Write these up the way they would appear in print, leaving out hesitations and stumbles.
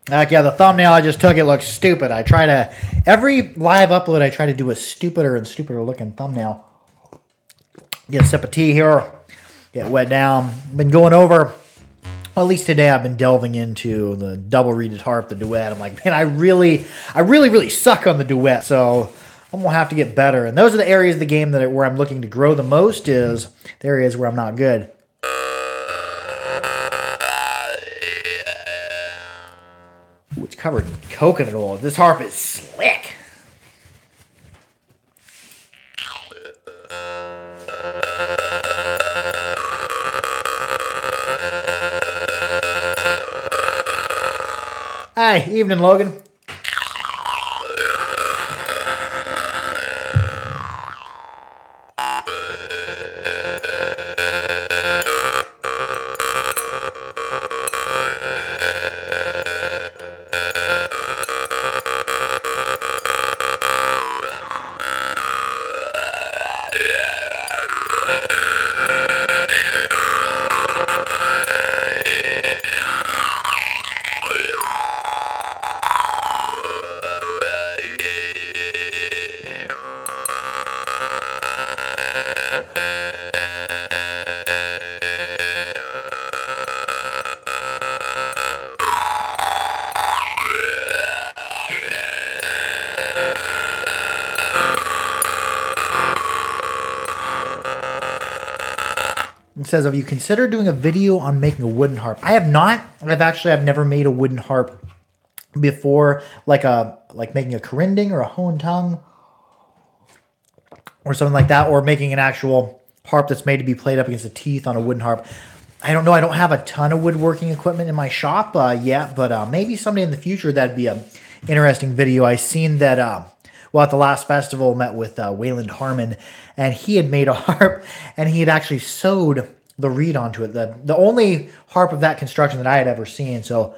Like, yeah, the thumbnail I just took, it looks stupid. I try to, every live upload, I try to do a stupider and stupider looking thumbnail. Get a sip of tea here, get wet down. Been going over, well, at least today I've been delving into the double reeded harp, the duet. I'm like, man, really suck on the duet. So I'm gonna have to get better. And those are the areas of the game where I'm looking to grow the most. Is the areas where I'm not good. Ooh, it's covered in coconut oil. This harp is slick. Hi, evening, Logan. It says, have you considered doing a video on making a wooden harp? I have not. I've never made a wooden harp before, like making a corinding or a hohen tongue or something like that, or making an actual harp that's made to be played up against the teeth on a wooden harp. I don't know. I don't have a ton of woodworking equipment in my shop yet, but maybe someday in the future that'd be a interesting video. I seen that. Well, at the last festival, met with Wayland Harmon, and he had made a harp, and he had actually sewed the reed onto it. The only harp of that construction that I had ever seen. So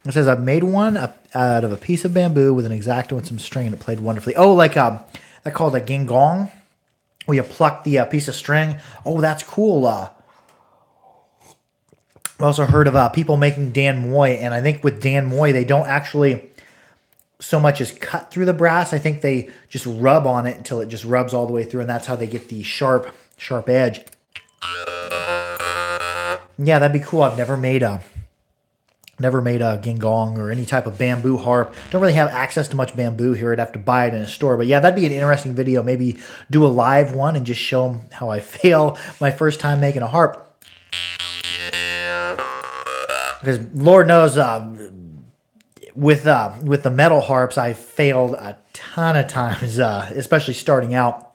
it says, I've made one out of a piece of bamboo with an X-Acto and some string, and it played wonderfully. Oh, like they're called a gingong, where you pluck the piece of string. Oh, that's cool. I've also heard of people making Dan Moy, and I think with Dan Moy, they don't actually so much as cut through the brass. I think they just rub on it until it just rubs all the way through, and that's how they get the sharp edge. Yeah, that'd be cool. I've never made a gingong or any type of bamboo harp. Don't really have access to much bamboo here. I'd have to buy it in a store. But yeah, that'd be an interesting video. Maybe do a live one and just show them how I fail my first time making a harp. Because Lord knows, with the metal harps, I failed a ton of times, especially starting out.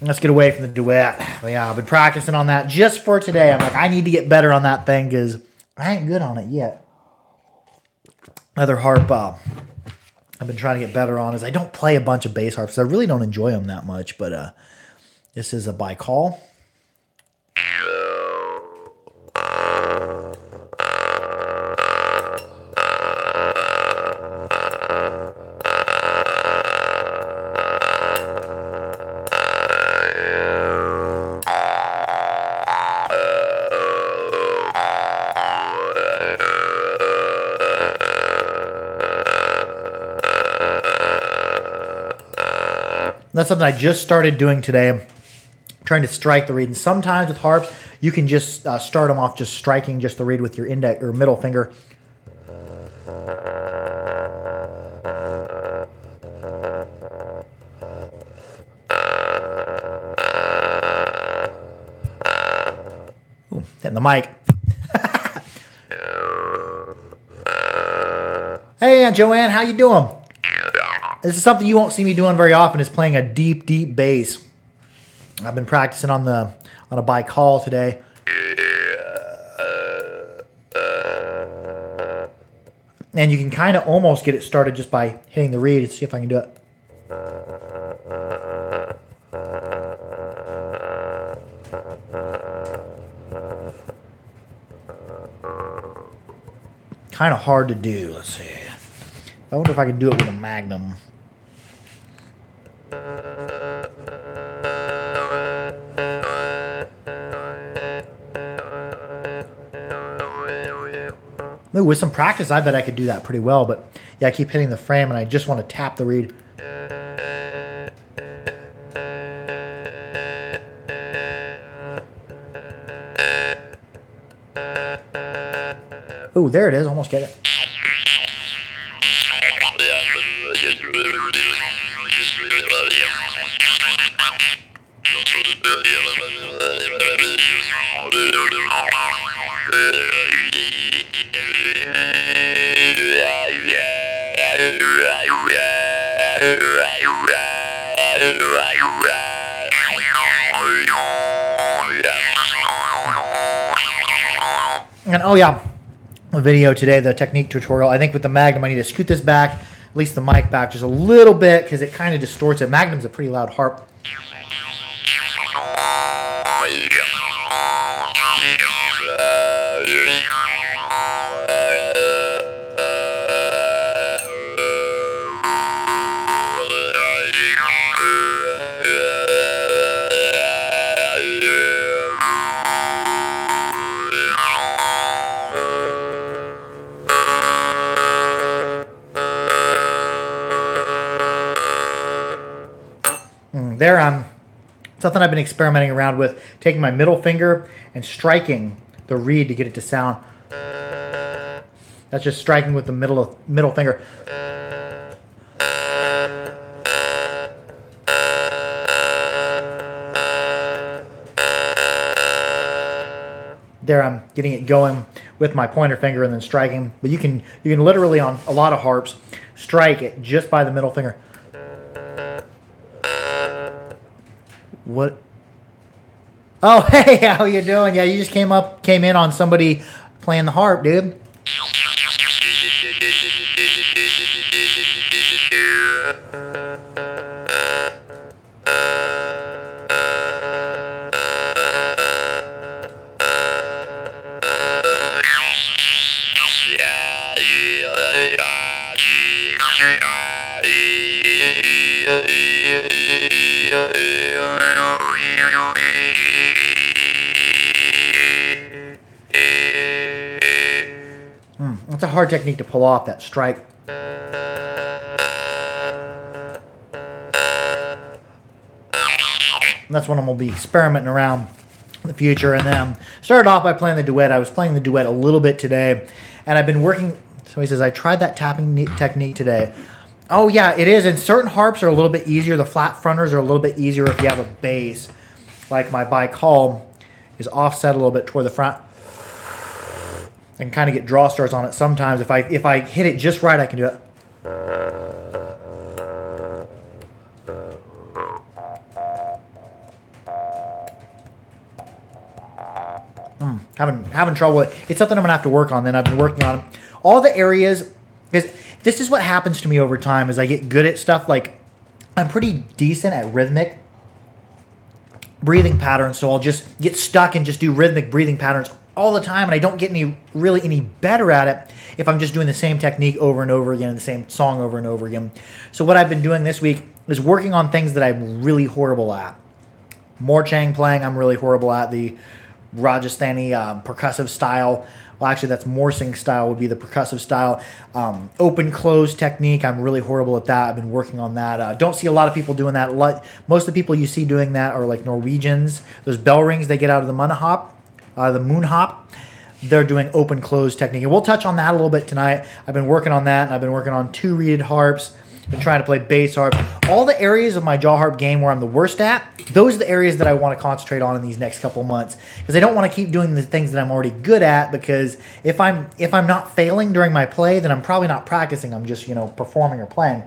Let's get away from the duet. But yeah, I've been practicing on that just for today. I'm like, I need to get better on that thing because I ain't good on it yet. Another harp I've been trying to get better on is I don't play a bunch of bass harps. I really don't enjoy them that much, but this is a Baikal. That's something I just started doing today. I'm trying to strike the reed. And sometimes with harps, you can just start them off just striking just the reed with your index or middle finger. hitting the mic. Hey, Aunt Joanne, how you doing? This is something you won't see me doing very often, is playing a deep, deep bass. I've been practicing on a by call today. And you can kind of almost get it started just by hitting the reed. Let's see if I can do it. Kind of hard to do. Let's see. I wonder if I can do it with a Magnum. Ooh, with some practice, I bet I could do that pretty well. But yeah, I keep hitting the frame, and I just want to tap the reed. Ooh, there it is. Almost get it. And oh yeah, a video today, the technique tutorial. I think with the Magnum, I need to scoot this back, at least the mic back just a little bit, because it kind of distorts it. Magnum's a pretty loud harp. There, something I've been experimenting around with, taking my middle finger and striking the reed to get it to sound. That's just striking with the middle finger. There, I'm getting it going with my pointer finger and then striking. But you can literally, on a lot of harps, strike it just by the middle finger. What? Oh, hey, how you doing? Yeah, you just came in on somebody playing the harp, dude. It's a hard technique to pull off, that strike. That's what I'm going to be experimenting around in the future. And then started off by playing the duet. I was playing the duet a little bit today, and I've been working. So he says, I tried that tapping technique today. Oh, yeah, it is. And certain harps are a little bit easier. The flat fronters are a little bit easier if you have a bass. Like my bi-call is offset a little bit toward the front. I can kind of get draw stars on it sometimes. If I hit it just right, I can do it. Having trouble with it. It's something I'm gonna have to work on. Then I've been working on all the areas. Because this is what happens to me over time. As I get good at stuff, like I'm pretty decent at rhythmic breathing patterns. So I'll just get stuck and just do rhythmic breathing patterns all the time, and I don't get really any better at it if I'm just doing the same technique over and over again and the same song over and over again. So what I've been doing this week is working on things that I'm really horrible at. Morchang playing, I'm really horrible at. The Rajasthani percussive style. Well, actually, that's Morsing style would be the percussive style. Open-close technique, I'm really horrible at that. I've been working on that. Don't see a lot of people doing that. Most of the people you see doing that are like Norwegians. Those bell rings they get out of the moon hop. They're doing open-close technique. And we'll touch on that a little bit tonight. I've been working on that, and I've been working on 2 reeded harps. Been trying to play bass harp. all the areas of my jaw harp game where I'm the worst at, those are the areas that I want to concentrate on in these next couple months, because I don't want to keep doing the things that I'm already good at, because if I'm not failing during my play, then I'm probably not practicing. I'm just, performing or playing.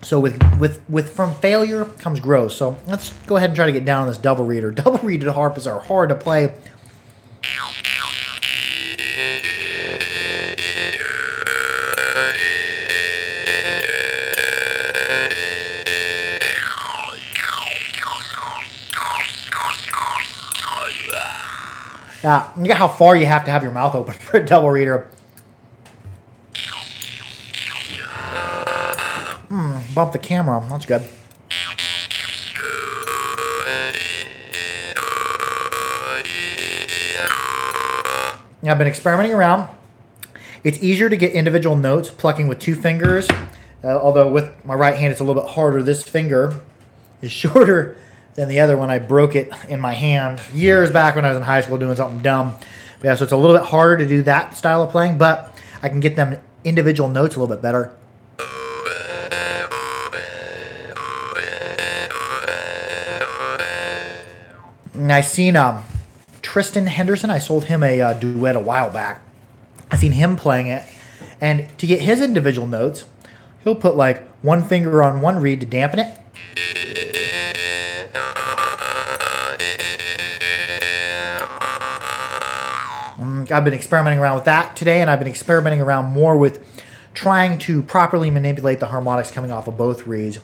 So with from failure comes growth. So let's go ahead and try to get down on this double reader. Double reeded harps are hard to play. Look at how far you have to have your mouth open for a double reader. Bump the camera. That's good. I've been experimenting around. It's easier to get individual notes plucking with 2 fingers, although with my right hand it's a little bit harder. This finger is shorter than the other one. I broke it in my hand years back when I was in high school doing something dumb. But yeah, so it's a little bit harder to do that style of playing, but I can get them individual notes a little bit better. And I seen Tristan Henderson. I sold him a duet a while back. I seen him playing it, and to get his individual notes, he'll put like 1 finger on one reed to dampen it. I've been experimenting around with that today, and I've been experimenting around more with trying to properly manipulate the harmonics coming off of both reeds.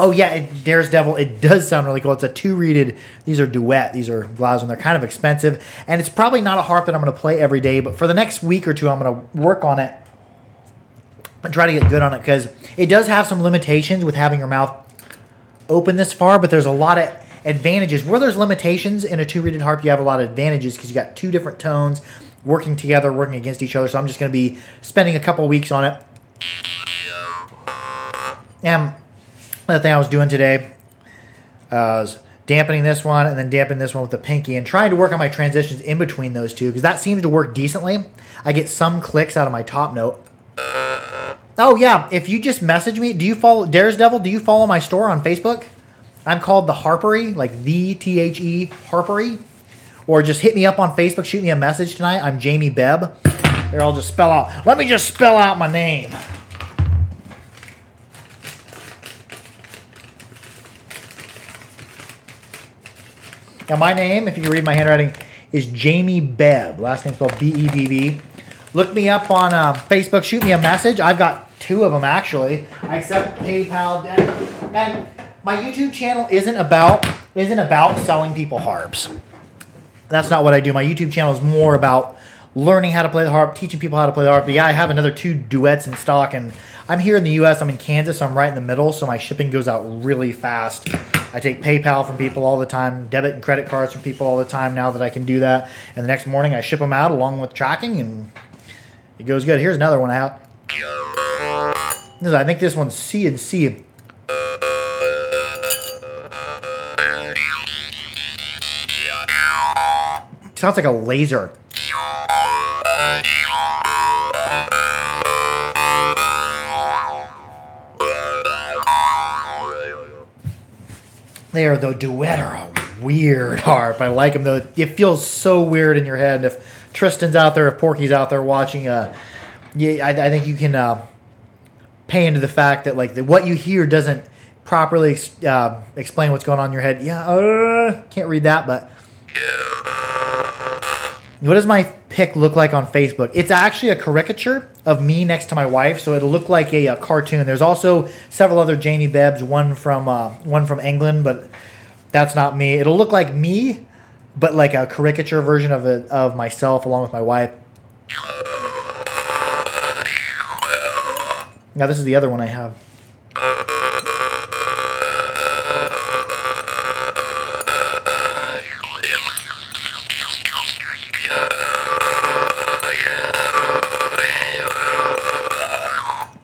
Oh yeah, Dares Devil, it does sound really cool. It's a 2-reeded, these are duet, these are Glasgow, and they're kind of expensive. And it's probably not a harp that I'm going to play every day, but for the next week or two, I'm going to work on it and try to get good on it, because it does have some limitations with having your mouth open this far, but there's a lot of advantages. Where there's limitations in a 2-reeded harp, you have a lot of advantages, because you got 2 different tones working together, working against each other. So I'm just going to be spending a couple of weeks on it. And the thing I was doing today was dampening this one and then dampening this one with the pinky and trying to work on my transitions in between those two, because that seems to work decently. I get some clicks out of my top note. Oh yeah, if you just message me, do you follow Dares Devil? Do you follow my store on Facebook? I'm called The Harpery, like the THE Harpery. Or just hit me up on Facebook, shoot me a message tonight. I'm Jamie Bebb. Here, I'll just spell out. Let me just spell out my name. Now, my name, if you can read my handwriting, is Jamie Bebb. Last name spelled B-E-B-B. Look me up on Facebook. Shoot me a message. I've got 2 of them, actually. I accept PayPal. And my YouTube channel isn't about selling people harps. That's not what I do. My YouTube channel is more about learning how to play the harp, teaching people how to play the harp. But yeah, I have another 2 duets in stock, and I'm here in the U.S. I'm in Kansas, so I'm right in the middle, so my shipping goes out really fast. I take PayPal from people all the time, debit and credit cards from people all the time now that I can do that. And the next morning I ship them out along with tracking, and it goes good. Here's another one I have. I think this one's C and C. Sounds like a laser. They are, though, duet are a weird harp. I like them, though. It feels so weird in your head. If Tristan's out there, if Porky's out there watching, yeah, I think you can pay into the fact that what you hear doesn't properly explain what's going on in your head. Yeah, can't read that, but what does my pic look like on Facebook? It's actually a caricature of me next to my wife, so it'll look like a cartoon. There's also several other Jamie Bebbs, one from England, but That's not me. It'll look like me, but like a caricature version of it of myself along with my wife. Now this is the other one I have.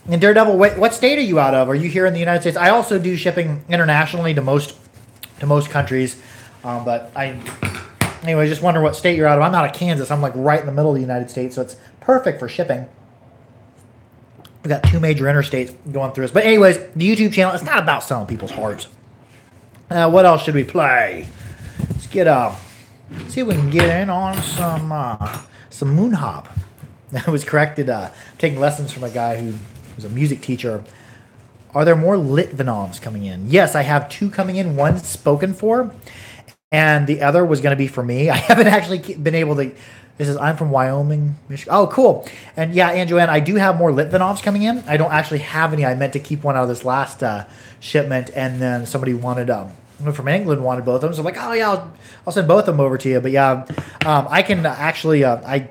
And Daredevil, what state are you out of? Are you here in the United States? I also do shipping internationally to most countries, but anyway, just wonder what state you're out of. I'm out of Kansas. I'm like right in the middle of the United States, so it's perfect for shipping. We got 2 major interstates going through us. But anyways, the YouTube channel, it's not about selling people's hearts. What else should we play? Let's get see if we can get in on some Moon Hop. I was corrected taking lessons from a guy who was a music teacher. Are there more Litvinoms coming in? Yes, I have 2 coming in. One's spoken for, and the other was going to be for me. I haven't actually been able to. This is, I'm from Wyoming, Michigan. Oh, cool. And yeah, and Joanne, I do have more Litvinovs coming in. I don't actually have any. I meant to keep one out of this last shipment, and then somebody wanted, from England wanted both of them. So I'm like, oh yeah, I'll send both of them over to you. But yeah, I can actually, I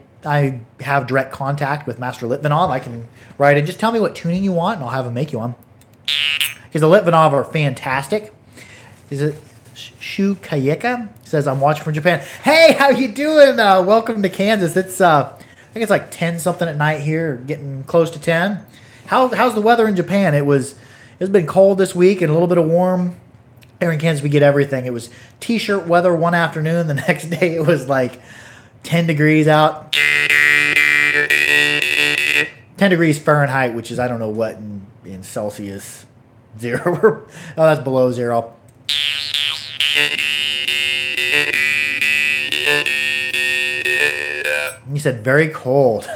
have direct contact with Master Litvinov. I can write and just tell me what tuning you want, and I'll have him make you one. Because the Litvinov are fantastic. Is it Shu Kayeka? Says, I'm watching from Japan. Hey, how you doing? Welcome to Kansas. It's I think it's like 10 something at night here, getting close to 10. How's the weather in Japan? It's been cold this week and a little bit of warm. Here in Kansas we get everything. It was t-shirt weather one afternoon. The next day it was like 10 degrees out. 10 degrees Fahrenheit, which is I don't know what in Celsius. 0. Oh, that's below 0. You said very cold.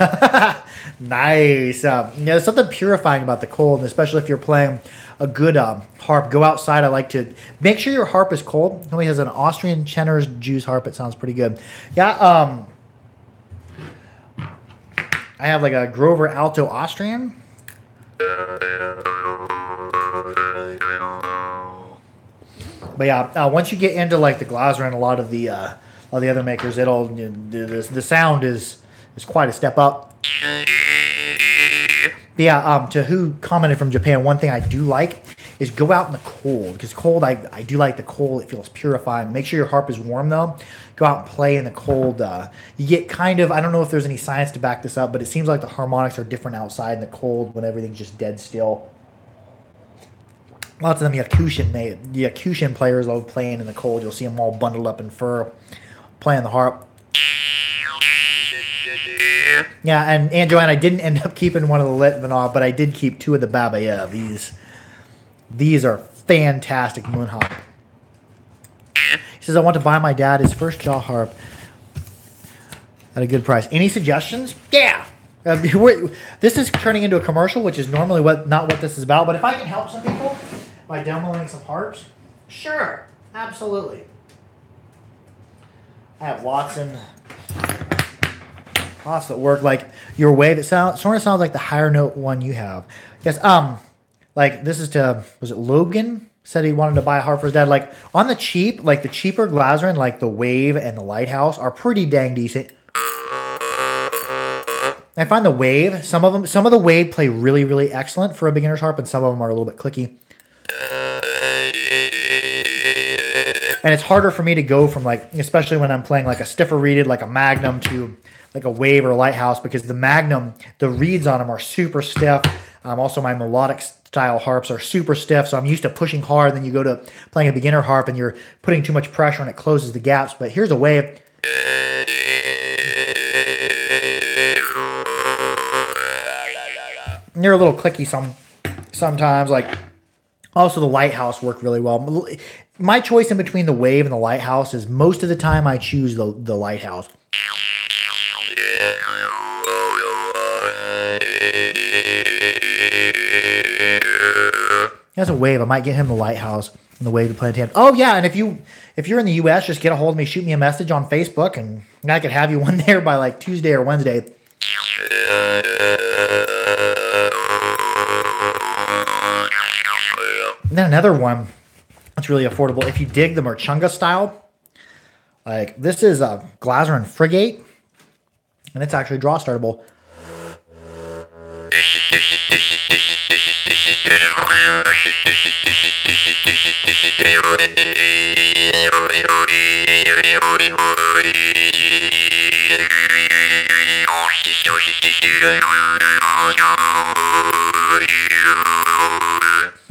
Nice. There's something purifying about the cold, and especially if you're playing a good harp. Go outside. I like to make sure your harp is cold. Somebody has an Austrian Chenner's Jews harp. It sounds pretty good. Yeah. I have like a Grover Alto Austrian. But yeah, once you get into like the Glaser and a lot of the other makers, the sound is quite a step up. But yeah, to who commented from Japan, one thing I do like is go out in the cold, because cold, I do like the cold. It feels purifying. Make sure your harp is warm though. Go out and play in the cold. You get kind of, I don't know if there's any science to back this up, but it seems like the harmonics are different outside in the cold when everything's just dead still. Lots of them, the Yakushin players love playing in the cold. You'll see them all bundled up in fur, playing the harp. Yeah, and Joanne, I didn't end up keeping one of the Litvinov, but I did keep 2 of the Babayev. These are fantastic moon harp. He says, I want to buy my dad his first jaw harp at a good price. Any suggestions? Yeah. This is turning into a commercial, which is normally not what this is about. But if I can help some people by demoing some harps, sure, absolutely. I have lots that work. Like your wave, it sort of sounds like the higher note one you have. Yes. Like this is was it Logan said he wanted to buy a harp for his dad. Like on the cheap, like the cheaper Glaser and like the Wave and the Lighthouse are pretty dang decent. I find the Wave, some of the Wave play really, really excellent for a beginner's harp, and some of them are a little bit clicky. And it's harder for me to go from like, especially when I'm playing like a stiffer reeded, like a Magnum, to like a Wave or a Lighthouse, because the Magnum, the reeds on them are super stiff. Also, my melodic style harps are super stiff, so I'm used to pushing hard. Then you go to playing a beginner harp and you're putting too much pressure and it closes the gaps. But here's a Wave. And they're a little clicky sometimes. Like also the Lighthouse work really well. My choice in between the Wave and the Lighthouse is most of the time I choose the Lighthouse. That's a Wave. I might get him the Lighthouse and the Wave to play in tandem. Oh yeah, and if you're in the U.S., just get a hold of me, shoot me a message on Facebook, and I could have you one there by like Tuesday or Wednesday. And then another one It's really affordable. If you dig the Merchunga style, like this is a Glazerin Frigate, and it's actually draw startable.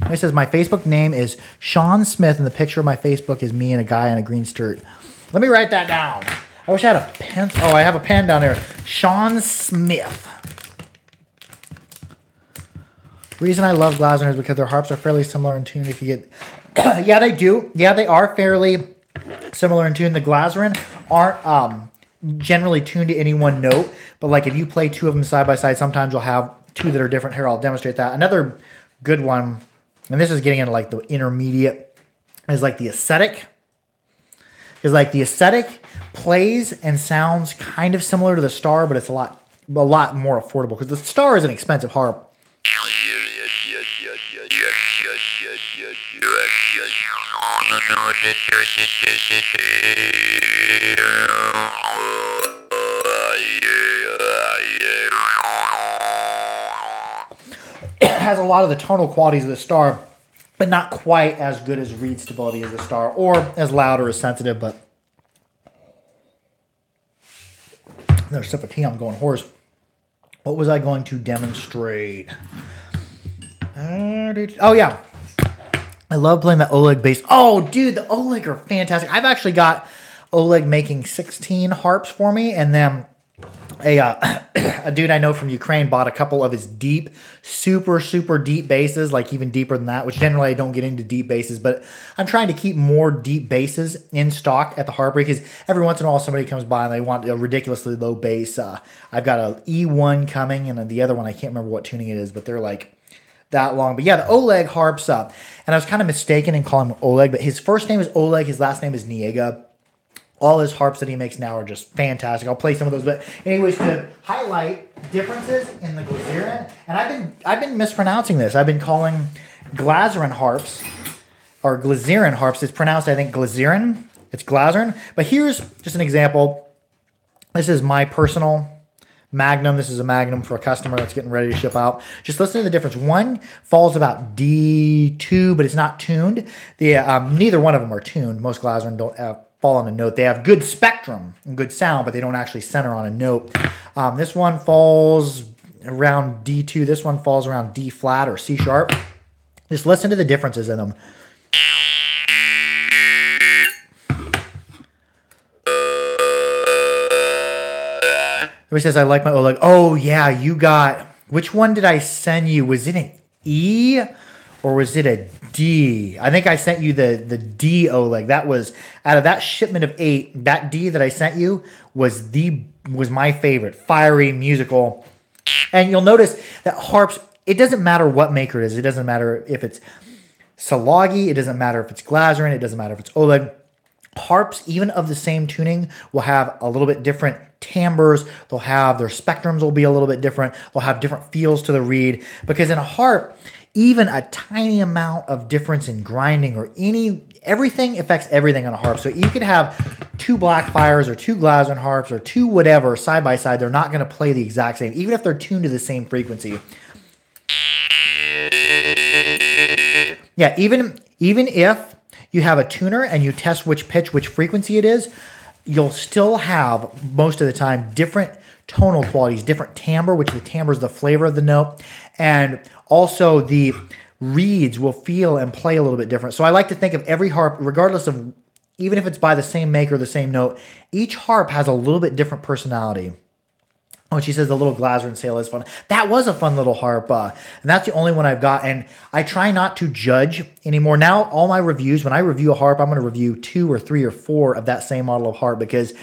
It says my Facebook name is Sean Smith, and the picture of my Facebook is me and a guy in a green skirt. Let me write that down. I wish I had a pen. Oh, I have a pen down there. Sean Smith. Reason I love Glazerin is because their harps are fairly similar in tune. If you get, yeah, they do. Yeah, they are fairly similar in tune. The Glazerin aren't generally tuned to any one note, but like if you play two of them side by side, sometimes you'll have two that are different. Here, I'll demonstrate that. Another good one, and this is getting into like the intermediate, is like the Ascetic. Is like the Ascetic plays and sounds kind of similar to the Star, but it's a lot more affordable because the Star is an expensive harp. It has a lot of the tonal qualities of the Star, but not quite as good as reed stability as the Star, or as loud or as sensitive. But another sip of tea, I'm going hoarse. What was I going to demonstrate? Oh yeah, I love playing the Oleg bass. Oh dude, the Oleg are fantastic. I've actually got Oleg making 16 harps for me, and then a dude I know from Ukraine bought a couple of his deep, super deep basses, like even deeper than that, which generally I don't get into deep basses, but I'm trying to keep more deep basses in stock at the harpery because every once in a while somebody comes by and they want a ridiculously low bass. I've got an E1 coming, and the other one I can't remember what tuning it is, but they're like that long. But yeah, the Oleg harps up, and I was kind of mistaken in calling him Oleg, but his first name is Oleg, his last name is Niega. All his harps that he makes now are just fantastic. I'll play some of those, but anyways, to highlight differences in the Glazerin, and I've been mispronouncing this. I've been calling Glazerin harps or Glazerin harps. It's pronounced, I think, Glazerin. It's Glazerin. But here's just an example. This is my personal Magnum. This is a Magnum for a customer that's getting ready to ship out. Just listen to the difference. One falls about D2, but it's not tuned. Neither one of them are tuned. Most Glazerin don't fall on a note. They have good spectrum and good sound, but they don't actually center on a note. This one falls around D2. This one falls around D flat or C sharp. Just listen to the differences in them. He says, I like my Oleg. Oh, yeah, you got... Which one did I send you? Was it an E or was it a D? I think I sent you the D Oleg. That was... Out of that shipment of 8, that D that I sent you was my favorite. Fiery, musical. And you'll notice that harps, it doesn't matter what maker it is. It doesn't matter if it's Salagi. It doesn't matter if it's Glazerin. It doesn't matter if it's Oleg. Harps, even of the same tuning, will have a little bit different timbres. They'll have their spectrums will be a little bit different. They'll have different feels to the reed, because in a harp, even a tiny amount of difference in grinding or everything affects everything on a harp. So you could have 2 Blackfires or 2 Glazerin harps or 2 whatever side by side. They're not going to play the exact same, even if they're tuned to the same frequency. Yeah, even if you have a tuner and you test which pitch, which frequency it is, you'll still have, most of the time, different tonal qualities, different timbre, which the timbre is the flavor of the note, and also the reeds will feel and play a little bit different. So I like to think of every harp, regardless of, even if it's by the same maker, the same note, each harp has a little bit different personality. Oh, she says the little Glazerin sail is fun. That was a fun little harp, and that's the only one I've got. And I try not to judge anymore. Now, all my reviews, when I review a harp, I'm going to review 2 or 3 or 4 of that same model of harp, because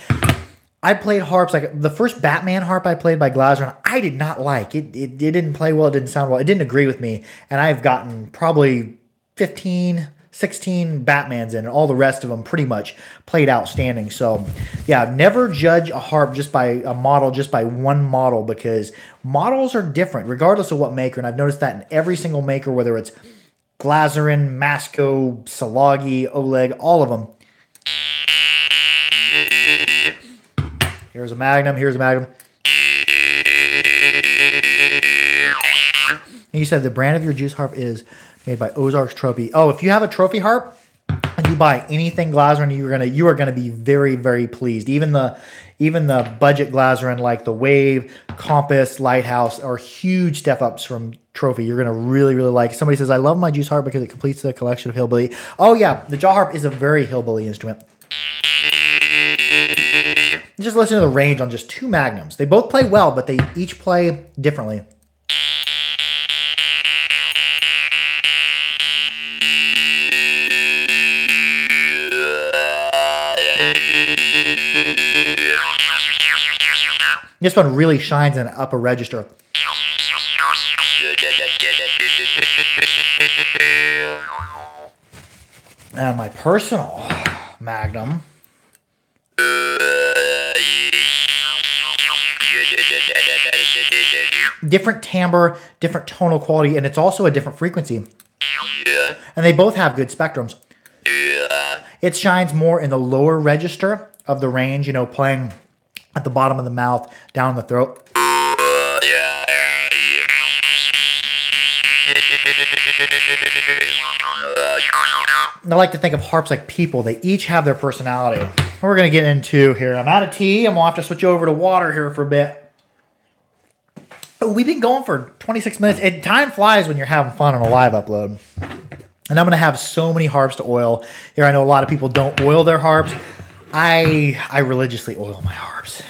I played harps, like the first Batman harp I played by Glazerin, I did not like. It didn't play well, it didn't sound well, it didn't agree with me. And I've gotten probably 15, 16 Batmans in, and all the rest of them pretty much played outstanding. So yeah, never judge a harp just by a model, just by one model, because models are different regardless of what maker. And I've noticed that in every single maker, whether it's Glazerin, Masco, Salagi, Oleg, all of them. Here's a Magnum. Here's a Magnum. And you said the brand of your juice harp is made by Ozarks Trophy. Oh, if you have a trophy harp and you buy anything Glazerin, you are gonna be very, very pleased. Even the budget Glazerin like the Wave, Compass, Lighthouse are huge step ups from Trophy. You're gonna really, really like. Somebody says, I love my juice harp because it completes the collection of hillbilly. Oh yeah, the jaw harp is a very hillbilly instrument. Just listen to the range on just 2 Magnums. They both play well, but they each play differently. This one really shines in an upper register. And my personal Magnum. Different timbre, different tonal quality, and it's also a different frequency. And they both have good spectrums. It shines more in the lower register of the range, you know, playing at the bottom of the mouth, down the throat. And I like to think of harps like people. They each have their personality. We're going to get into here. I'm out of tea, and we'll have to switch over to water here for a bit. Oh, we've been going for 26 minutes. And time flies when you're having fun on a live upload. And I'm going to have so many harps to oil. Here, I know a lot of people don't oil their harps. I religiously oil my harps.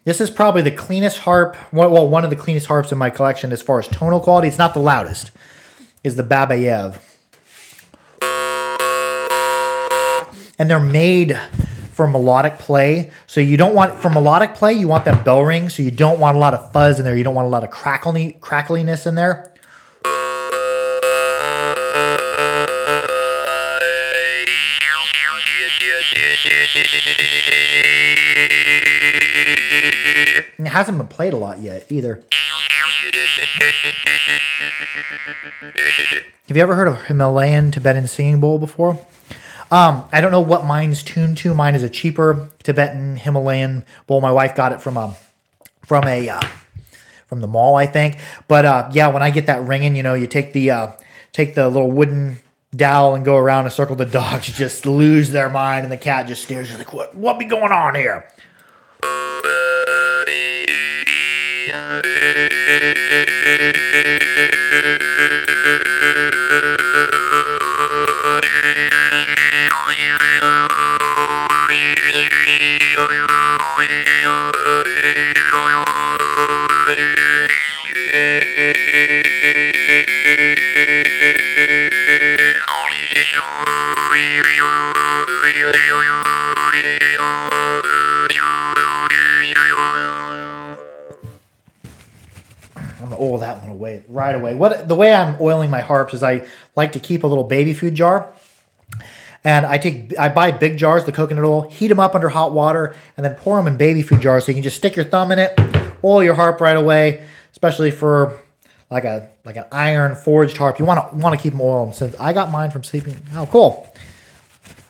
This is probably the cleanest harp, well, one of the cleanest harps in my collection as far as tonal quality. It's not the loudest. Is the Babayev. And they're made for melodic play. So you don't want, for melodic play, you want that bell ring. So you don't want a lot of fuzz in there. You don't want a lot of crackliness in there. It hasn't been played a lot yet either. Have you ever heard of Himalayan Tibetan singing bowl before? I don't know what mine's tuned to. Mine is a cheaper Tibetan Himalayan bowl. My wife got it from the mall, I think. But yeah, when I get that ringing, you know, you take the little wooden dowel and go around and circle. The dogs just lose their mind, and the cat just stares. You're like, what be going on here? I'm gonna oil that one away right away. The way I'm oiling my harps is I like to keep a little baby food jar, and I buy big jars, the coconut oil, heat them up under hot water, and then pour them in baby food jars. So you can just stick your thumb in it, oil your harp right away. Especially for like an iron forged harp, you want to keep them oiled. Since I got mine from sleeping. Oh, cool.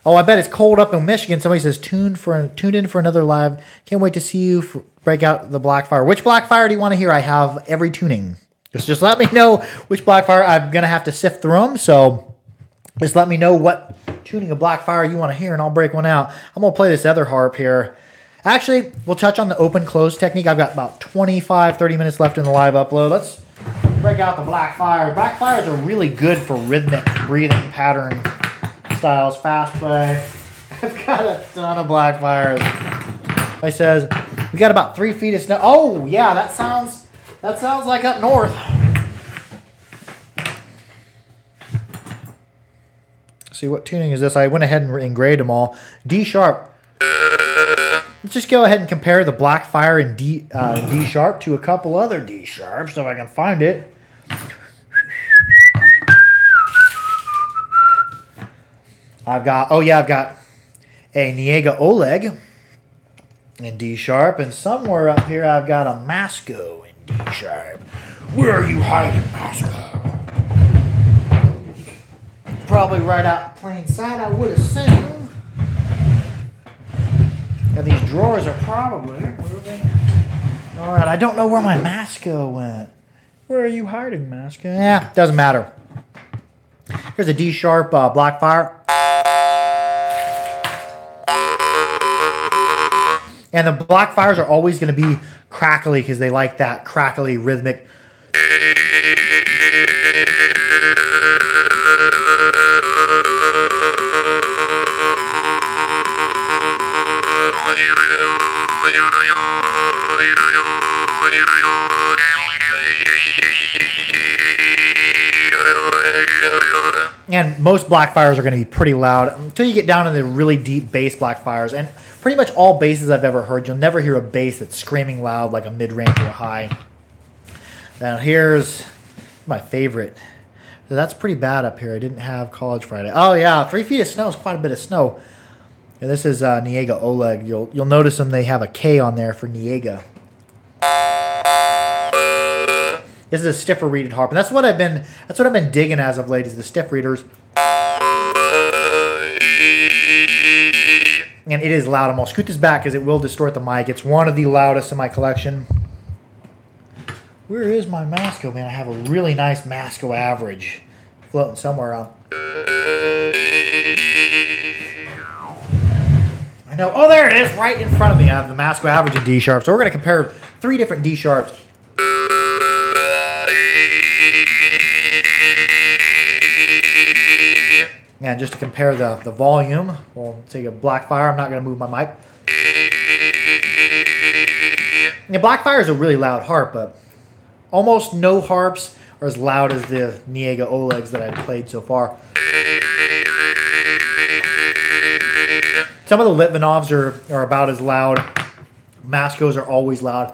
Oh, I bet it's cold up in Michigan. Somebody says tuned in for another live. Can't wait to see you break out the Blackfire. Which Blackfire do you want to hear? I have every tuning. Just let me know which Blackfire. I'm gonna have to sift through them. So just let me know what tuning of Blackfire you want to hear, and I'll break one out. I'm gonna play this other harp here. Actually, we'll touch on the open-close technique. I've got about 25, 30 minutes left in the live upload. Let's break out the Blackfire. Blackfires are really good for rhythmic breathing pattern styles, fast play. I've got a ton of Blackfires. It says we got about 3 feet of snow. Oh yeah, that sounds like up north. Let's see, what tuning is this? I went ahead and engraved them all. D sharp. Let's just go ahead and compare the Blackfire in D sharp to a couple other D sharps, if I can find it. I've got a Niega Oleg in D sharp, and somewhere up here I've got a Masco in D sharp. Where are you hiding, master? Probably right out in plain sight, I would assume. And these drawers are probably moving. Alright, I don't know where my Masco went. Where are you hiding, Masco? Yeah, doesn't matter. Here's a D sharp Blackfire. And the Blackfires are always going to be crackly because they like that crackly rhythmic. And most Blackfires are going to be pretty loud until you get down to the really deep bass Blackfires. And pretty much all basses I've ever heard, you'll never hear a bass that's screaming loud like a mid-range or a high. Now here's my favorite. So that's pretty bad up here. I didn't have College Friday. Oh yeah, 3 feet of snow is quite a bit of snow. And this is Niega Oleg. You'll notice them. They have a K on there for Niega. This is a stiffer reeded harp, and that's what I've been digging as of late is the stiff reeders. And it is loud. I'm gonna scoot this back because it will distort the mic. It's one of the loudest in my collection. Where is my Masco, man? I have a really nice Masco average floating somewhere around. I know. Oh, there it is, right in front of me. I have the Masco average in D sharp. So we're gonna compare 3 different D sharps. And just to compare the volume, we'll take a Blackfire. I'm not going to move my mic. The Blackfire is a really loud harp, but almost no harps are as loud as the Niega Olegs that I've played so far. Some of the Litvinovs are about as loud. Mascos are always loud.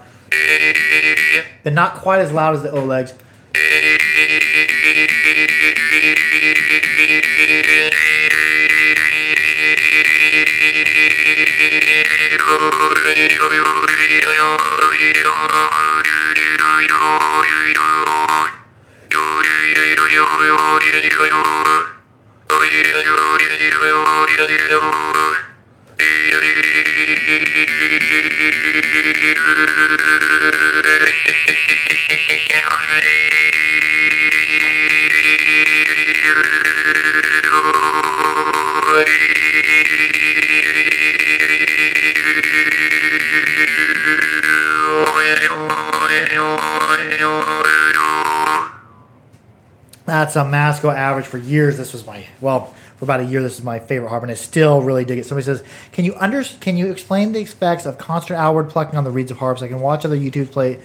They're not quite as loud as the Olegs. That's a Masco average for years. This was for about a year, this is my favorite harp, and I still really dig it. Somebody says, can you explain the effects of constant outward plucking on the reeds of harps? I can watch other YouTubes play.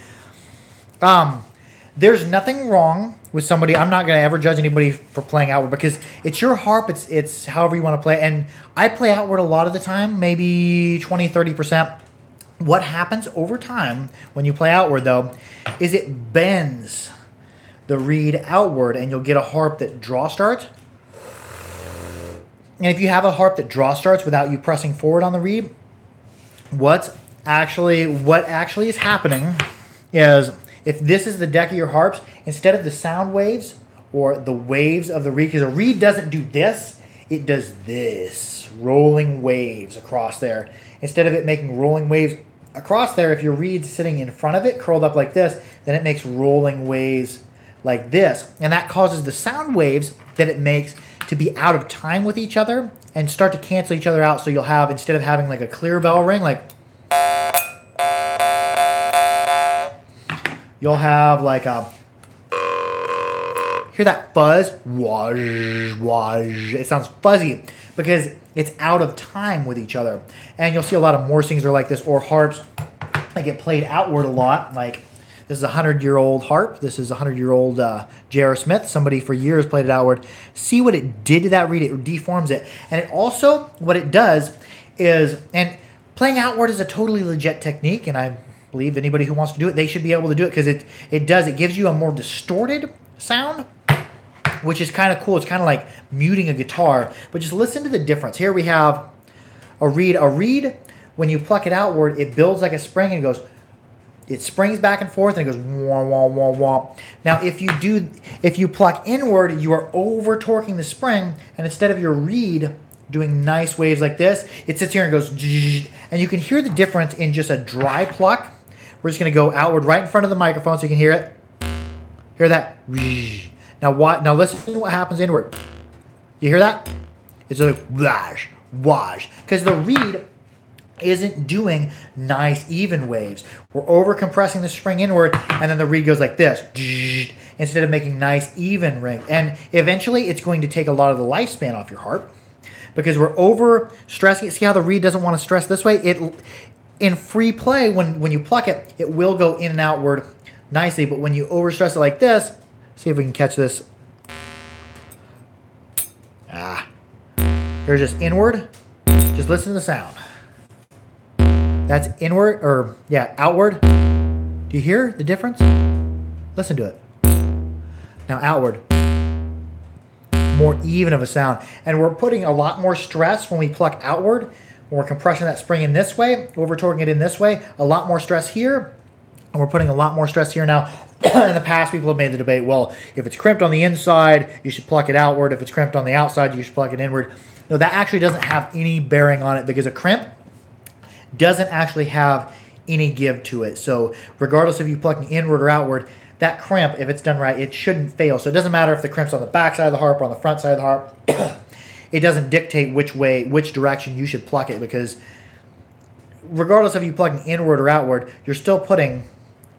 There's nothing wrong with somebody. I'm not going to ever judge anybody for playing outward because it's your harp. It's however you want to play. And I play outward a lot of the time, maybe 20, 30%. What happens over time when you play outward, though, is it bends the reed outward, and you'll get a harp that draw starts. And if you have a harp that draw starts without you pressing forward on the reed, what actually is happening is if this is the deck of your harps, instead of the sound waves or the waves of the reed, because a reed doesn't do this, it does this, rolling waves across there. Instead of it making rolling waves across there, if your reed's sitting in front of it, curled up like this, then it makes rolling waves like this. And that causes the sound waves that it makes to be out of time with each other and start to cancel each other out. So you'll have, instead of having like a clear bell ring, like you'll have like a, hear that fuzz? Whoosh, whoosh. It sounds fuzzy because it's out of time with each other. And you'll see a lot of Morsings are like this, or harps that get played outward a lot. Like this is a 100-year-old harp. This is a 100-year-old J.R. Smith. Somebody for years played it outward. See what it did to that reed. It deforms it. And it also, what it does is, and playing outward is a totally legit technique, and I believe anybody who wants to do it, they should be able to do it because it gives you a more distorted sound, which is kind of cool. It's kind of like muting a guitar. But just listen to the difference. Here we have a reed. A reed, when you pluck it outward, it builds like a spring and it goes It springs back and forth and it goes wah, wah, wah, wah. Now, if you pluck inward, you are over torquing the spring, and instead of your reed doing nice waves like this, it sits here and goes, and you can hear the difference in just a dry pluck. We're just going to go outward right in front of the microphone so you can hear it. Hear that? Now listen to what happens inward. You hear that? It's like wash, wash, because the reed isn't doing nice even waves. We're over compressing the spring inward, and then the reed goes like this instead of making nice even ring. And eventually it's going to take a lot of the lifespan off your harp because we're over stressing it. See how the reed doesn't want to stress this way? It in free play, when you pluck it, it will go in and outward nicely, but when you over stress it like this, see if we can catch this. Here's just inward. Just listen to the sound. That's inward, or yeah, outward. Do you hear the difference? Listen to it. Now outward. More even of a sound. And we're putting a lot more stress when we pluck outward. When we're compressing that spring in this way, over torquing it in this way, a lot more stress here. And we're putting a lot more stress here now. In the past, people have made the debate, well, if it's crimped on the inside, you should pluck it outward. If it's crimped on the outside, you should pluck it inward. No, that actually doesn't have any bearing on it because a crimp doesn't actually have any give to it. So regardless if you pluck inward or outward, that crimp, if it's done right, it shouldn't fail. So it doesn't matter if the crimp's on the back side of the harp or on the front side of the harp. It doesn't dictate which direction you should pluck it, because regardless of you plucking inward or outward, you're still putting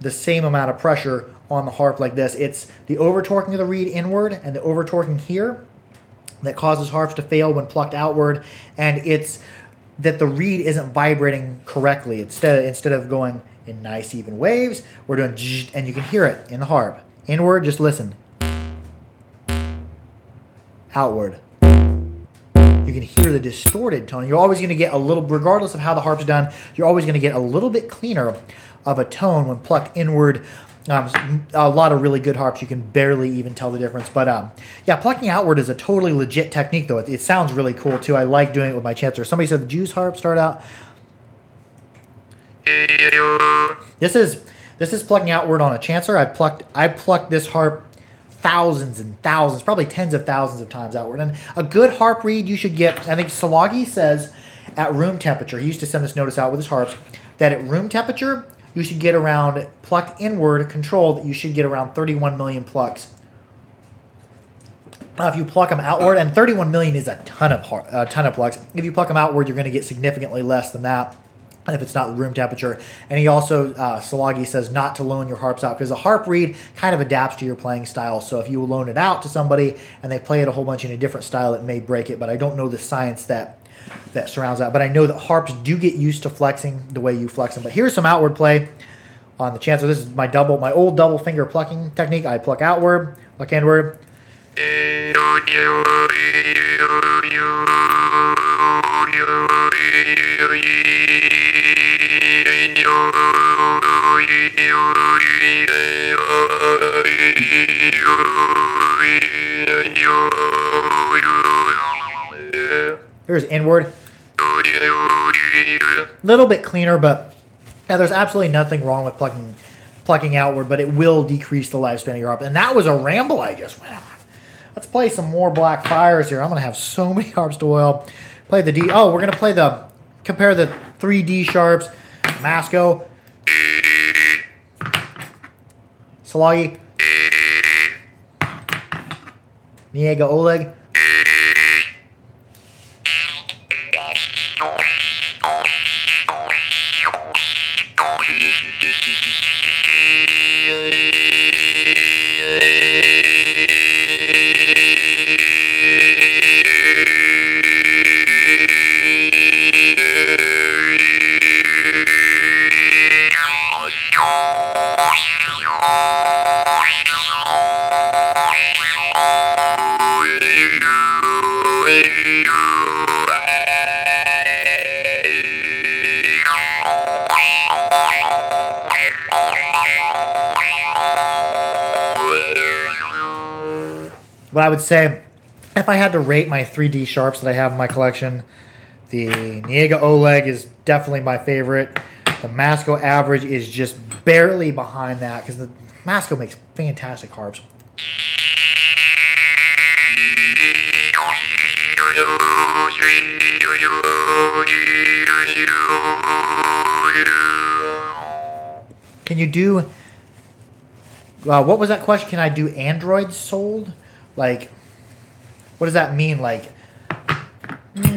the same amount of pressure on the harp like this. It's the over torquing of the reed inward and the over torquing here that causes harps to fail when plucked outward, and it's that the reed isn't vibrating correctly. Instead of going in nice even waves, we're doing and you can hear it in the harp. Inward, just listen. Outward. You can hear the distorted tone. You're always going to get a little, regardless of how the harp's done, you're always going to get a little bit cleaner of a tone when plucked inward. A lot of really good harps, you can barely even tell the difference. But yeah, plucking outward is a totally legit technique, though. It sounds really cool, too. I like doing it with my chancer. Somebody said the Jews harp start out. This is plucking outward on a chancer. I plucked this harp thousands and thousands, probably tens of thousands of times outward. And a good harp reed you should get, I think Salagi says at room temperature, he used to send this notice out with his harps, that at room temperature, you should get around, plucked inward, controlled, you should get around 31 million plucks. Now, if you pluck them outward, and 31 million is a ton of plucks. If you pluck them outward, you're going to get significantly less than that if it's not room temperature. And he also, Salagi says not to loan your harps out, because a harp reed kind of adapts to your playing style. So if you loan it out to somebody and they play it a whole bunch in a different style, it may break it. But I don't know the science that surrounds that. But I know that harps do get used to flexing the way you flex them. But here's some outward play on the chancer. This is my old double finger plucking technique. I pluck outward, pluck inward. Here's inward. A little bit cleaner, but yeah, there's absolutely nothing wrong with plucking outward, but it will decrease the lifespan of your harp. And that was a ramble I just went on. Let's play some more Black Fires here. I'm going to have so many harps to oil. Play the D. Oh, we're going to play compare the 3 D sharps. Masco. Salagi. Niega Oleg. But I would say, if I had to rate my 3D sharps that I have in my collection, the Niega Oleg is definitely my favorite. The Masco average is just barely behind that because the Masco makes fantastic harps. Can you do... what was that question? Can I do Android sold? Like, what does that mean? Like,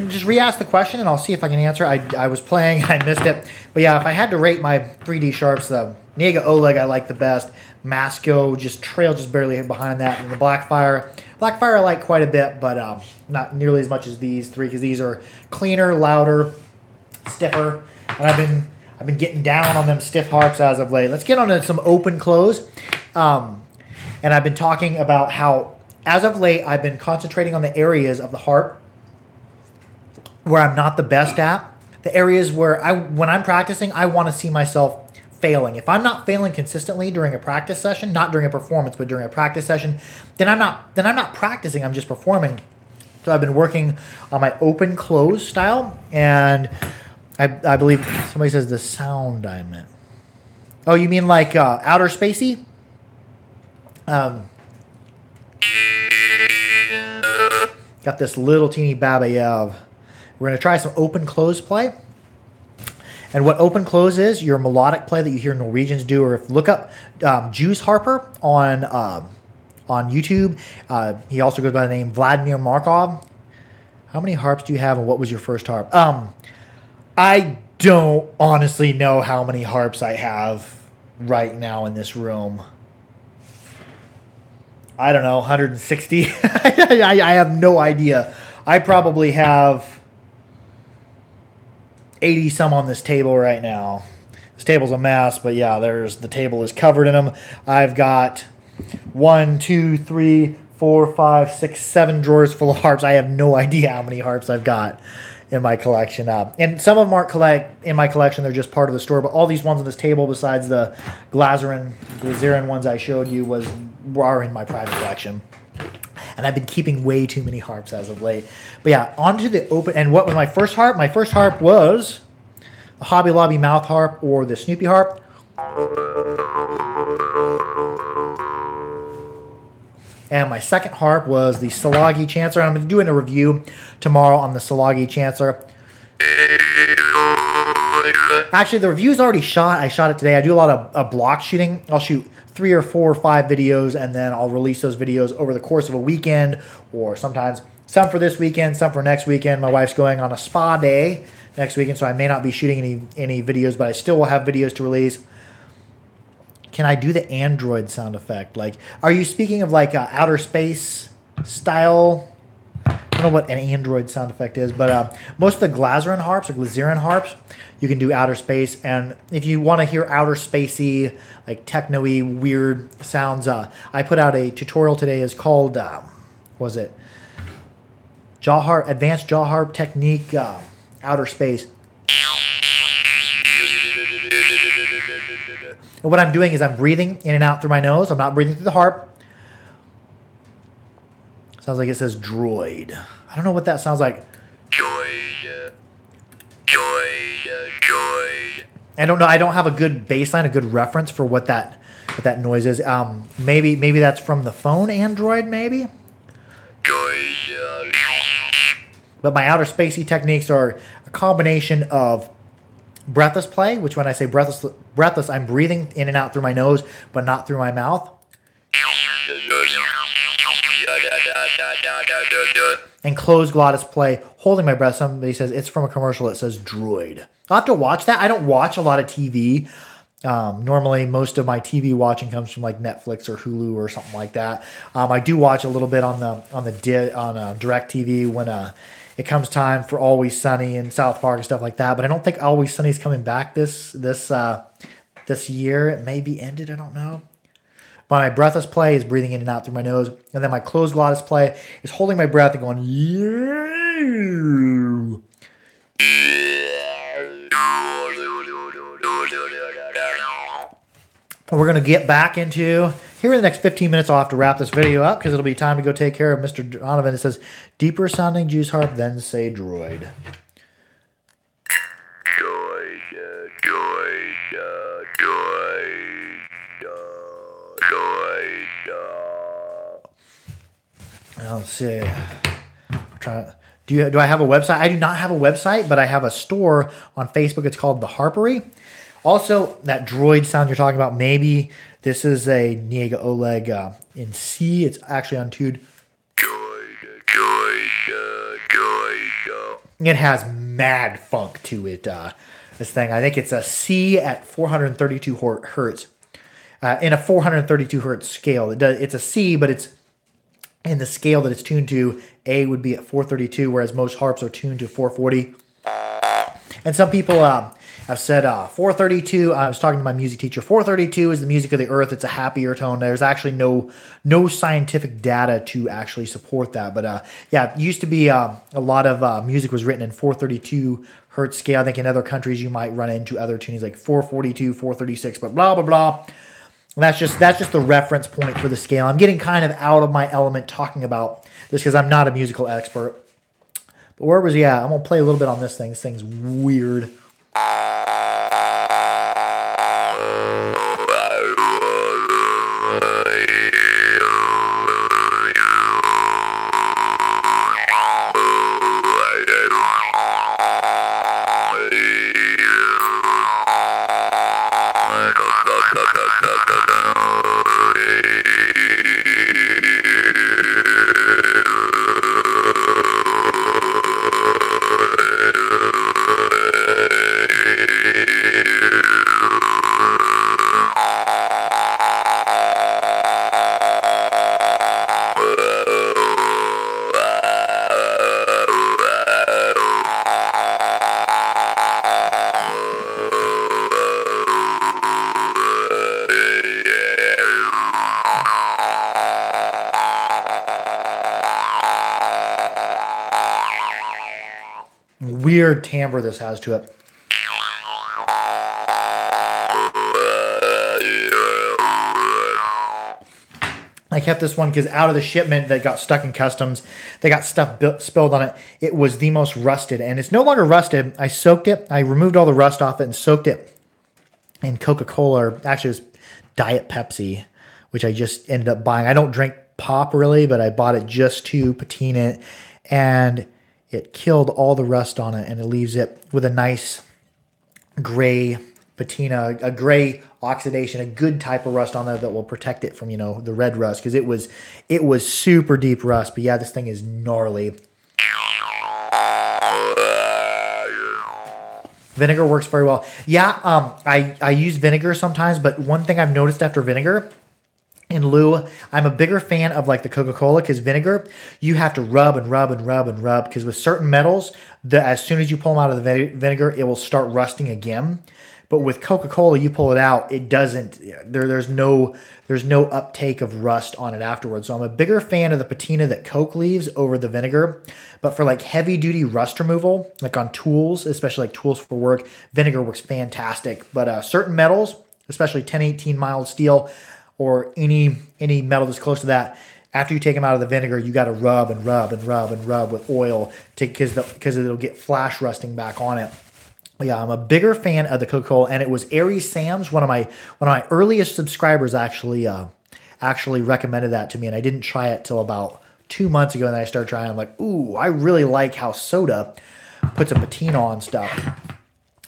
just re-ask the question and I'll see if I can answer. I was playing, I missed it. But yeah, if I had to rate my 3D Sharps, the Nega Oleg I like the best. Masco just barely behind that. And the Blackfire I like quite a bit, but not nearly as much as these three because these are cleaner, louder, stiffer. And I've been getting down on them stiff harps as of late. Let's get on to some open close. And I've been talking about how, as of late, I've been concentrating on the areas of the harp where I'm not the best at. The areas where when I'm practicing, I want to see myself failing. If I'm not failing consistently during a practice session, not during a performance, but during a practice session, then I'm not practicing, I'm just performing. So I've been working on my open close style, and I believe somebody says the sound I meant. Oh, you mean like outer spacey? Got this little teeny Babayev. We're going to try some open close play. And what open close is, your melodic play that you hear Norwegians do, or if look up Juice Harper on YouTube. He also goes by the name Vladimir Markov. How many harps do you have, and what was your first harp? I don't honestly know how many harps I have right now in this room. I don't know, 160? I have no idea. I probably have 80 some on this table right now. This table's a mess, but yeah, the table is covered in them. I've got 1, 2, 3, 4, 5, 6, 7 drawers full of harps. I have no idea how many harps I've got in my collection. And some of them aren't in my collection, they're just part of the store, but all these ones on this table, besides the Glazerin ones I showed you, are in my private collection. And I've been keeping way too many harps as of late. But yeah, on to the open. And what was my first harp? My first harp was the Hobby Lobby mouth harp or the Snoopy harp. And my second harp was the Szilagyi Chancellor. I'm going to be doing a review tomorrow on the Szilagyi Chancellor. Actually, the review's already shot. I shot it today. I do a lot of block shooting. I'll shoot 3 or 4 or 5 videos, and then I'll release those videos over the course of a weekend, or sometimes some for this weekend, some for next weekend. My wife's going on a spa day next weekend, so I may not be shooting any videos, but I still will have videos to release. Can I do the Android sound effect? Like, are you speaking of like outer space style? I don't know what an Android sound effect is, but most of the Glazerin harps, you can do outer space. And if you want to hear outer spacey, like techno-y, weird sounds, I put out a tutorial today. It's called, was it Advanced Jaw Harp Technique, Outer Space. And what I'm doing is I'm breathing in and out through my nose. I'm not breathing through the harp. Sounds like it says droid. I don't know what that sounds like. Droid. I don't know. I don't have a good baseline, a good reference for what that noise is. Maybe that's from the phone Android, maybe. But my outer spacey techniques are a combination of breathless play, which when I say breathless, I'm breathing in and out through my nose, but not through my mouth. And closed glottis play, holding my breath. Somebody says it's from a commercial that says droid. I'll have to watch that. I don't watch a lot of TV. Normally, most of my TV watching comes from like Netflix or Hulu or something like that. I do watch a little bit on DirecTV when it comes time for Always Sunny and South Park and stuff like that. But I don't think Always Sunny is coming back this year. It may be ended. I don't know. But my breathless play is breathing in and out through my nose, and then my closed glottis play is holding my breath and going. And we're going to get back into, here in the next 15 minutes, I'll have to wrap this video up because it'll be time to go take care of Mr. Donovan. It says, deeper sounding juice harp, then say droid. Droid. Let's see. Do I have a website? I do not have a website, but I have a store on Facebook. It's called The Harpery. Also, that droid sound you're talking about, maybe this is a Niega Oleg in C. It's actually untuned. It has mad funk to it. This thing, I think it's a C at 432 hertz. In a 432 hertz scale, it's a C, but it's in the scale that it's tuned to. A would be at 432, whereas most harps are tuned to 440. And some people have said 432. I was talking to my music teacher. 432 is the music of the earth. It's a happier tone. There's actually no scientific data to actually support that. But yeah, it used to be a lot of music was written in 432 hertz scale. I think in other countries you might run into other tunings like 442, 436, but blah blah blah. And that's just the reference point for the scale. I'm getting kind of out of my element talking about this because I'm not a musical expert. But where was he at? I'm going to play a little bit on this thing. This thing's weird. Weird timbre this has to it. I kept this one because out of the shipment that got stuck in customs, they got stuff spilled on it. It was the most rusted, and it's no longer rusted. I soaked it. I removed all the rust off it and soaked it in Coca-Cola, or actually it was Diet Pepsi, which I just ended up buying. I don't drink pop really, but I bought it just to patina it, and it killed all the rust on it, and it leaves it with a nice gray patina, a gray oxidation, a good type of rust on there that will protect it from, the red rust, because it was super deep rust. But yeah, this thing is gnarly. Vinegar works very well. Yeah, I use vinegar sometimes, but one thing I've noticed after vinegar, in lieu, I'm a bigger fan of like the Coca-Cola, because vinegar, you have to rub and rub and rub and rub, because with certain metals, as soon as you pull them out of the vinegar, it will start rusting again. But with Coca-Cola, you pull it out, it doesn't. There's no uptake of rust on it afterwards. So I'm a bigger fan of the patina that Coke leaves over the vinegar. But for like heavy duty rust removal, like on tools, especially like tools for work, vinegar works fantastic. But certain metals, especially 1018 mild steel, or any metal that's close to that, after you take them out of the vinegar, you got to rub and rub and rub and rub with oil because it'll get flash rusting back on it. Yeah, I'm a bigger fan of the Coca-Cola, and it was Aries Sam's, one of my earliest subscribers actually recommended that to me, and I didn't try it till about 2 months ago, and then I started trying. I'm like, ooh, I really like how soda puts a patina on stuff.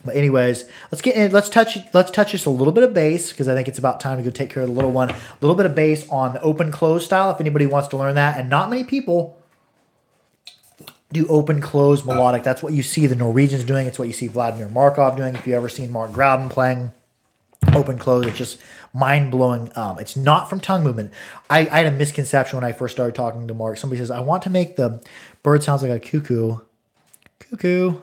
But anyways, let's touch just a little bit of bass, because I think it's about time to go take care of the little one. A little bit of bass on the open close style, if anybody wants to learn that. And not many people do open close melodic. That's what you see the Norwegians doing. It's what you see Vladimir Markov doing. If you ever seen Mark Groudon playing open close, it's just mind blowing. It's not from tongue movement. I had a misconception when I first started talking to Mark. Somebody says, I want to make the bird sounds like a cuckoo. Cuckoo.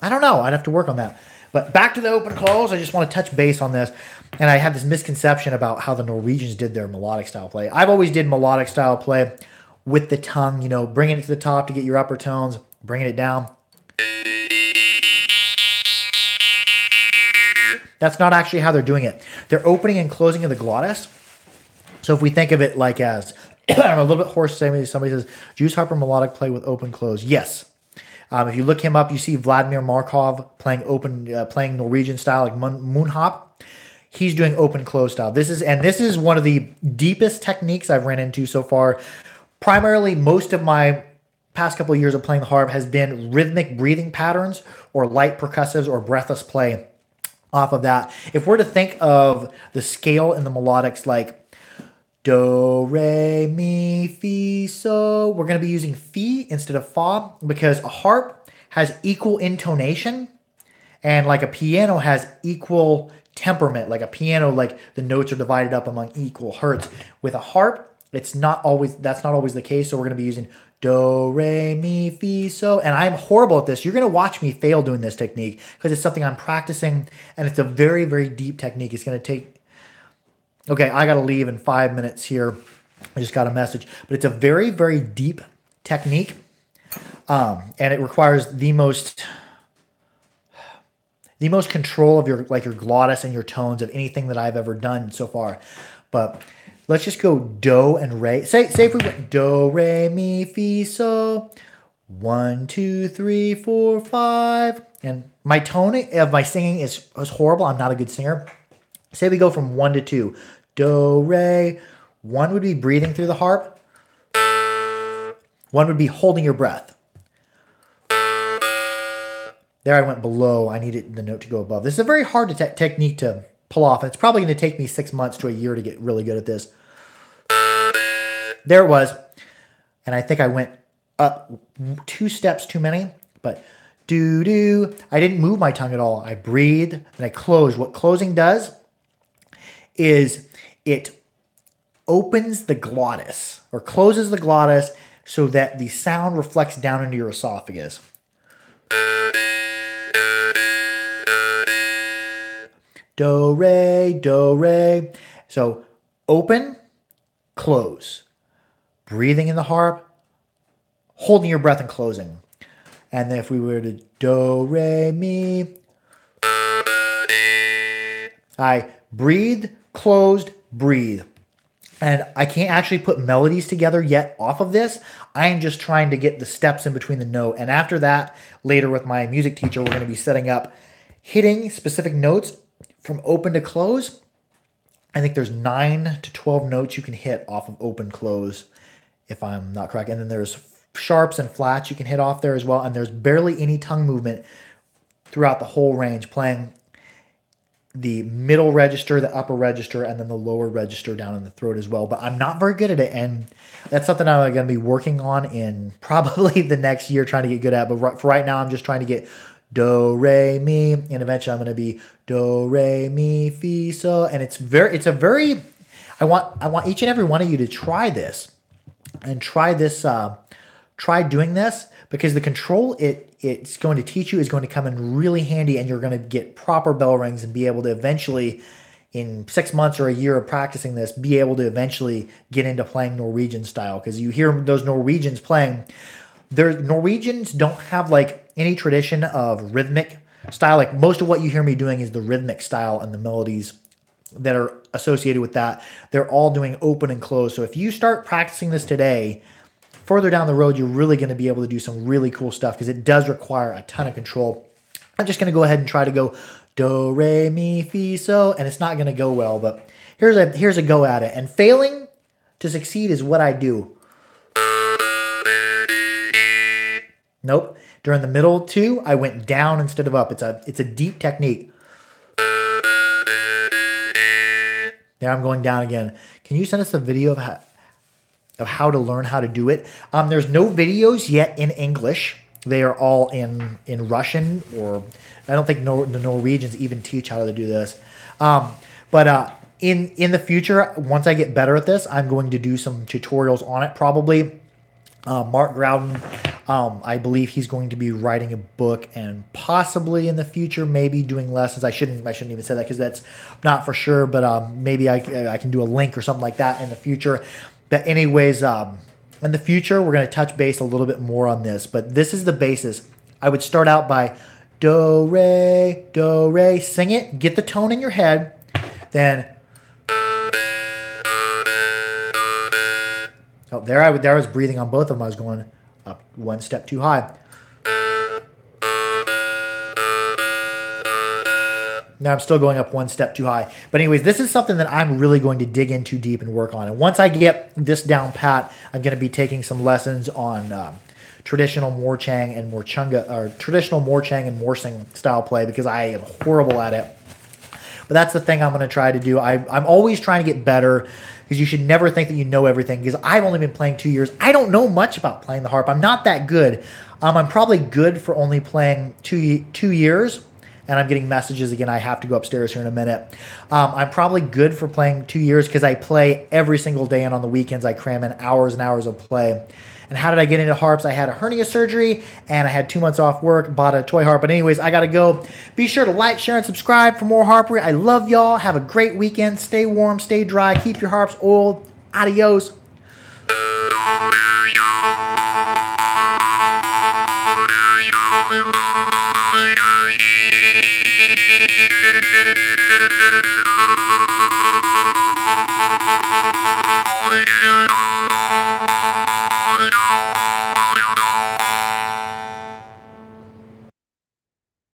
I don't know. I'd have to work on that. But back to the open close. I just want to touch base on this. And I had this misconception about how the Norwegians did their melodic style play. I've always did melodic style play with the tongue, bringing it to the top to get your upper tones, bringing it down. That's not actually how they're doing it. They're opening and closing of the glottis. So if we think of it like as, I'm a little bit hoarse, somebody says, Juice Harper melodic play with open close. Yes. If you look him up, you see Vladimir Markov playing Norwegian style, like Moonhop. He's doing open close style. This is one of the deepest techniques I've ran into so far. Primarily, most of my past couple of years of playing the harp has been rhythmic breathing patterns or light percussives or breathless play off of that. If we're to think of the scale and the melodics like do, re, mi, fi, so, we're going to be using fi instead of fa because a harp has equal intonation and like a piano has equal temperament. Like a piano, like the notes are divided up among equal hertz. With a harp, that's not always the case. So we're going to be using do, re, mi, fi, so. And I'm horrible at this. You're going to watch me fail doing this technique because it's something I'm practicing and it's a very, very deep technique. It's going to take... Okay, I got to leave in 5 minutes here. I just got a message. But it's a very, very deep technique. And it requires the most control of your glottis and your tones of anything that I've ever done so far. But let's just go do and re. Say if we went do, re, mi, fi, so. 1, 2, 3, 4, 5. And my tone of my singing is horrible. I'm not a good singer. Say we go from 1 to 2. Do, re. 1 would be breathing through the harp. 1 would be holding your breath. There I went below. I needed the note to go above. This is a very hard technique to pull off. And it's probably going to take me 6 months to a year to get really good at this. There it was. And I think I went up 2 steps too many. But do. I didn't move my tongue at all. I breathed and I closed. What closing does is it opens the glottis or closes the glottis so that the sound reflects down into your esophagus. Do, re, do, re. So open, close. Breathing in the harp, holding your breath and closing. And then if we were to do, re, mi. I breathed, closed, breathe. And I can't actually put melodies together yet off of this. I am just trying to get the steps in between the note. And after that, later with my music teacher, we're going to be setting up hitting specific notes from open to close. I think there's 9 to 12 notes you can hit off of open close, if I'm not correct. And then there's sharps and flats you can hit off there as well. And there's barely any tongue movement throughout the whole range, playing the middle register, the upper register, and then the lower register down in the throat as well. But I'm not very good at it, and that's something I'm going to be working on in probably the next year, trying to get good at. But for right now, I'm just trying to get do, re, mi, and eventually I'm going to be do, re, mi, fi, so. And I want each and every one of you to try this and try doing this, because the control it's going to teach you is going to come in really handy, and you're going to get proper bell rings and be able to eventually, in 6 months or a year of practicing this, be able to eventually get into playing Norwegian style. Because you hear those Norwegians playing, Norwegians don't have like any tradition of rhythmic style. Like most of what you hear me doing is the rhythmic style and the melodies that are associated with that. They're all doing open and close. So if you start practicing this today, further down the road, you're really going to be able to do some really cool stuff, because it does require a ton of control. I'm just going to go ahead and try to go do, re, mi, fi, so, and it's not going to go well, but here's a go at it. And failing to succeed is what I do. Nope. During the middle 2, I went down instead of up. It's a deep technique. There I'm going down again. Can you send us a video of how to learn how to do it? There's no videos yet in English. They are all in Russian, or I don't think the Norwegians even teach how to do this. But in the future, once I get better at this, I'm going to do some tutorials on it probably. Mark Groudon, I believe he's going to be writing a book, and possibly in the future maybe doing lessons. I shouldn't even say that because that's not for sure, but maybe I can do a link or something like that in the future. But anyways, in the future we're going to touch base a little bit more on this, but this is the basis. I would start out by do, re, sing it, get the tone in your head, then there I was breathing on both of them. I was going up 1 step too high. Now I'm still going up one step too high. But anyways, this is something that I'm really going to dig into deep and work on. And once I get this down pat, I'm going to be taking some lessons on traditional Morchang and Morchunga, or traditional Morchang and Morsing style play, because I am horrible at it. But that's the thing I'm going to try to do. I'm always trying to get better, because you should never think that you know everything, because I've only been playing 2 years. I don't know much about playing the harp. I'm not that good. I'm probably good for only playing 2 years. And I'm getting messages again. I have to go upstairs here in a minute. I'm probably good for playing 2 years because I play every single day, and on the weekends I cram in hours and hours of play. And how did I get into harps? I had a hernia surgery, and I had 2 months off work, bought a toy harp. But anyways, I got to go. Be sure to like, share, and subscribe for more harpery. I love y'all. Have a great weekend. Stay warm, stay dry. Keep your harps oiled. Adios. Oh, yeah.